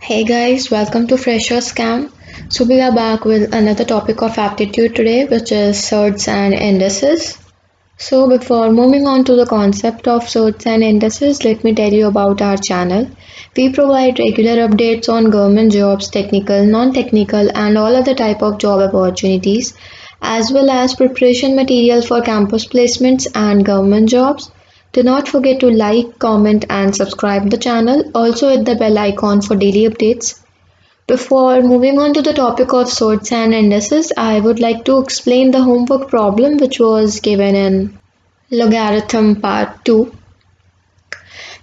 Hey guys, welcome to Fresher Scam. So we are back with another topic of aptitude today, which is surds and indices. So before moving on to the concept of surds and indices, let me tell you about our channel. We provide regular updates on government jobs, technical, non-technical, and all other type of job opportunities, as well as preparation material for campus placements and government jobs. Do not forget to like, comment, and subscribe the channel. Also hit the bell icon for daily updates. Before moving on to the topic of sorts and indices, I would like to explain the homework problem which was given in logarithm part 2.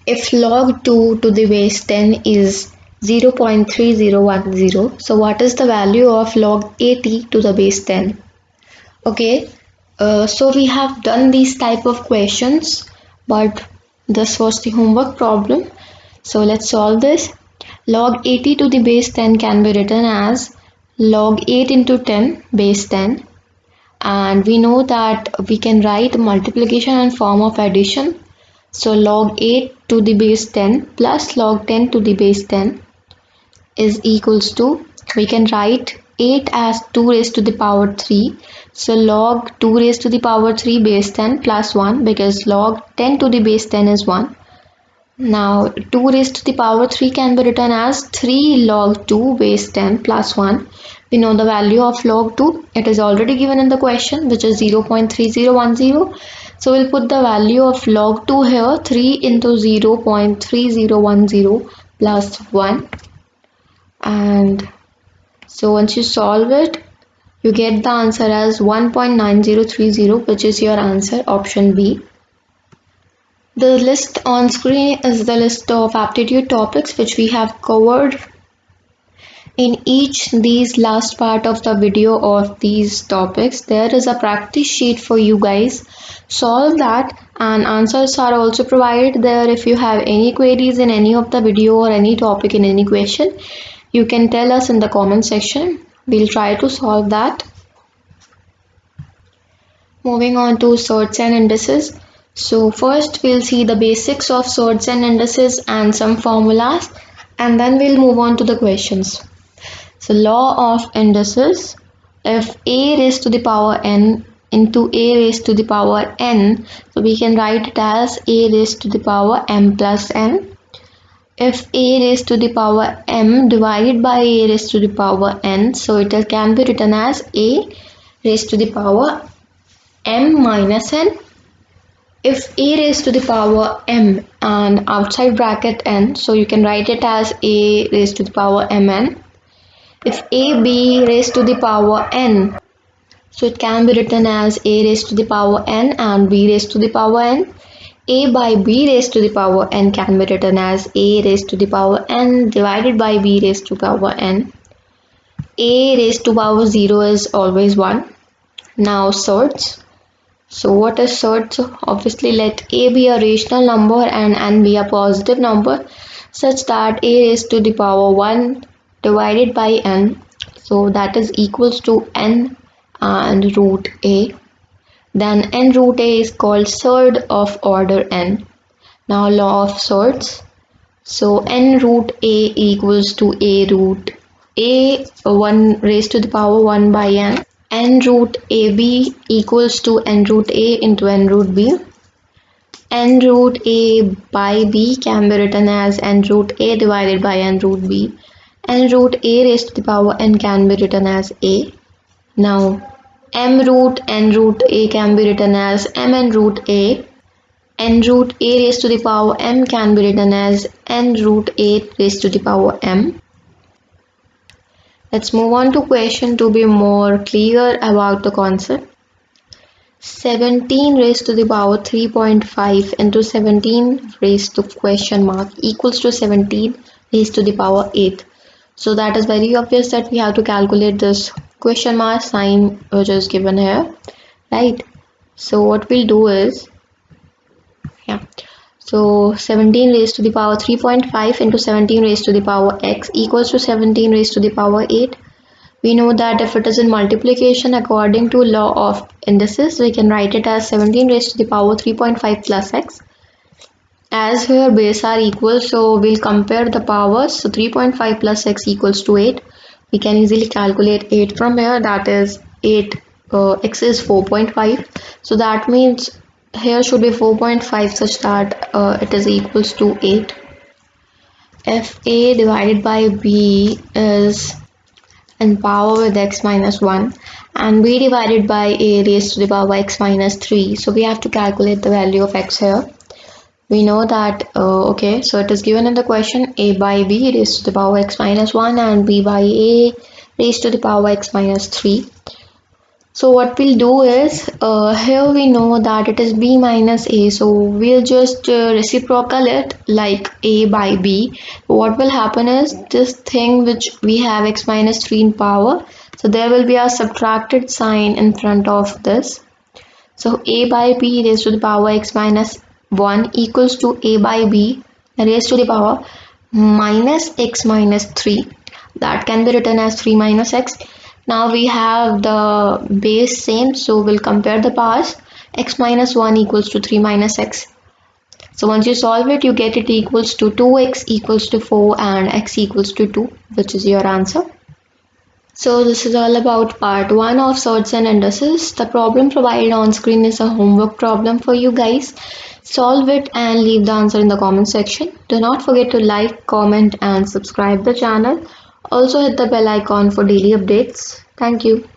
If log 2 to the base 10 is 0.3010, so what is the value of log 80 to the base 10? Okay, so we have done these type of questions, but this was the homework problem. So let's solve this. Log 80 to the base 10 can be written as log 8 into 10 base 10, and we know that we can write multiplication in form of addition. So log 8 to the base 10 plus log 10 to the base 10 is equals to, we can write 8 as 2 raised to the power 3. So log 2 raised to the power 3 base 10 plus 1, because log 10 to the base 10 is 1. Now 2 raised to the power 3 can be written as 3 log 2 base 10 plus 1. We know the value of log 2. It is already given in the question, which is 0.3010. So we'll put the value of log 2 here, 3 into 0.3010 plus 1. And so once you solve it, you get the answer as 1.9030, which is your answer, option B. The list on screen is the list of aptitude topics which we have covered in each these last part of the video of these topics. There is a practice sheet for you guys. Solve that, and answers are also provided there. If you have any queries in any of the video or any topic in any question, you can tell us in the comment section. We'll try to solve that. Moving on to sorts and indices. So first we'll see the basics of sorts and indices and some formulas, and then we'll move on to the questions. So law of indices, if a raised to the power n into a raised to the power n, so we can write it as a raised to the power m plus n. If a raised to the power m divided by a raised to the power n, so it can be written as a raised to the power m minus n. If a raised to the power m and outside bracket n, so you can write it as a raised to the power mn. If a be raised to the power n, so it can be written as a raised to the power n and b raised to the power n. A by b raised to the power n can be written as a raised to the power n divided by b raised to the power n. A raised to power 0 is always 1. Now sorts. So what is sorts? Obviously let a be a rational number and n be a positive number, such that a raised to the power 1 divided by n, so that is equals to n and root a. Then n root a is called surd of order n. Now law of sorts. So n root a equals to a root a 1 raised to the power 1 by n. N root ab equals to n root a into n root b. N root a by b can be written as n root a divided by n root b. N root a raised to the power n can be written as a. Now m root n root a can be written as mn root a. N root a raised to the power m can be written as n root a raised to the power m. Let's move on to question to be more clear about the concept. 17 raised to the power 3.5 into 17 raised to question mark equals to 17 raised to the power 8. So that is very obvious that we have to calculate this question mark sign which is given here, right? So what we'll do is, so 17 raised to the power 3.5 into 17 raised to the power x equals to 17 raised to the power 8. We know that if it is in multiplication according to law of indices, we can write it as 17 raised to the power 3.5 plus x. as here base are equal, so we'll compare the powers. So 3.5 plus x equals to 8. We can easily calculate 8 from here. That is 8, x is 4.5. So that means here should be 4.5 such that it is equals to 8. If a divided by b is in power with x minus 1 and b divided by a raised to the power x minus 3, so we have to calculate the value of x here. We know that okay, so it is given in the question a by b raised to the power x minus 1 and b by a raised to the power x minus 3. So what we'll do is here we know that it is b minus a, so we'll just reciprocal it like a by b. What will happen is this thing which we have x minus 3 in power, so there will be a subtracted sign in front of this. So a by b raised to the power x minus 1 equals to a by b raised to the power minus x minus 3. That can be written as 3 minus x. Now we have the base same, so we'll compare the powers. X minus 1 equals to 3 minus x. So once you solve it, you get it equals to 2x equals to 4 and x equals to 2, which is your answer. So this is all about part 1 of Surds and Indices. The problem provided on screen is a homework problem for you guys. Solve it and leave the answer in the comment section. Do not forget to like, comment and subscribe the channel. Also hit the bell icon for daily updates. Thank you.